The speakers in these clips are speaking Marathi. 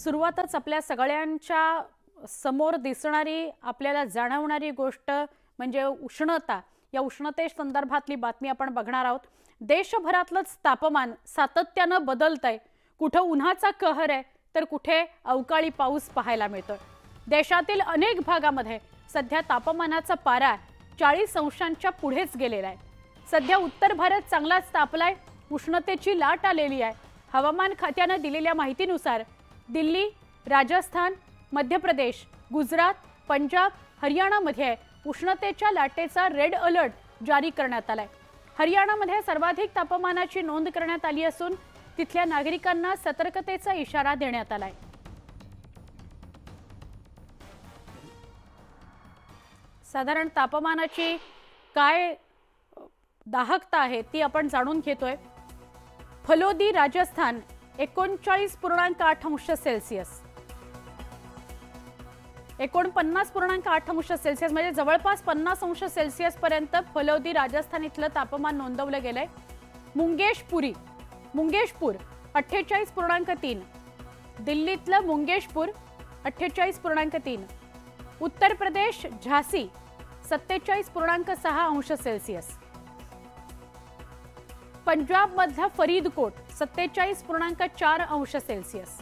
सुरुवातच आपल्या सगळ्यांच्या समोर दिसणारी आपल्याला जाणवणारी गोष्ट म्हणजे उष्णता। या उष्णते संदर्भातली बातमी आपण बघणार आहोत। देशभरातलंच तापमान सातत्यानं बदलतंय। कुठे उन्हाचा कहर आहे तर कुठे अवकाळी पाऊस पाहायला मिळतोय। देशातील अनेक भागामध्ये सध्या तापमानाचा पारा 40 अंशांच्या पुढेच गेलेला आहे। सध्या उत्तर भारत चांगलाच तापलाय, उष्णतेची लाट आलेली आहे। हवामान खात्याने दिलेल्या माहितीनुसार दिल्ली, राजस्थान, मध्य प्रदेश, गुजरात, पंजाब, हरियाणामध्ये उष्णतेच्या लाटेचा रेड अलर्ट जारी करण्यात आलाय। हरियाणामध्ये सर्वाधिक तापमानाची नोंद करण्यात आली असून तिथल्या नागरिकांना सतर्कतेचा इशारा देण्यात आलाय। साधारण तापमानाची काय दाहकता आहे ती आपण जाणून घेतोय। फलोदी, राजस्थान 39.8 अंश सेल्सिअस, 49.8 अंश सेल्सिअस म्हणजे जवळपास 50 अंश सेल्सिअस पर्यंत फलोदी, राजस्थान इथलं तापमान नोंदवलं गेलंय। मुंगेशपूर 48.3, दिल्लीतलं मुंगेशपूर 48.3, उत्तर प्रदेश झांसी 47.6 अंश सेल्सिअस, पंजाब मधला फरीदकोट 47.4 अंश सेल्सिअस,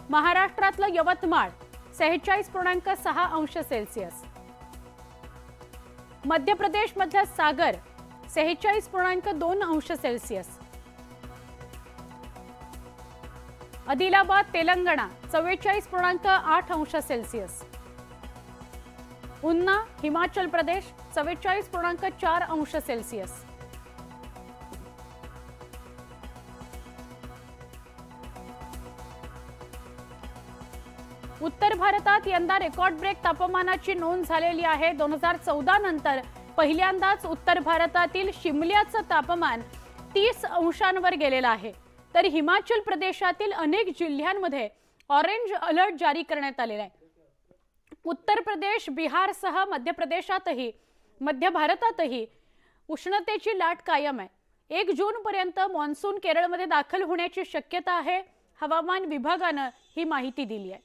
महाराष्ट्रातलं यवतमाळ 46.6 अंश सेल्सिअस, मध्य प्रदेश मधला सागर 46.2 अंश सेल्सिअस, आदिलाबाद, तेलंगणा 44.8 अंश सेल्सिअस, उन्ना, हिमाचल प्रदेश 44.4 अंश सेल्सिअस। उत्तर भारतात यंदा रेकॉर्ड ब्रेक तापमानाची नोंद झालेली आहे। 2014 नंतर पहिल्यांदाच उत्तर भारतातील शिमल्याचं तापमान 30 अंशांवर गेलेलं आहे। तर हिमाचल प्रदेशातील अनेक जिल्ह्यांमध्ये ऑरेंज अलर्ट जारी करण्यात आलेला आहे। उत्तर प्रदेश, बिहारसह मध्य भारतातही उष्णतेची लाट कायम आहे। 1 जून पर्यंत मान्सून केरळमध्ये दाखल होण्याची शक्यता आहे। हवामान विभागाने ही माहिती दिली आहे।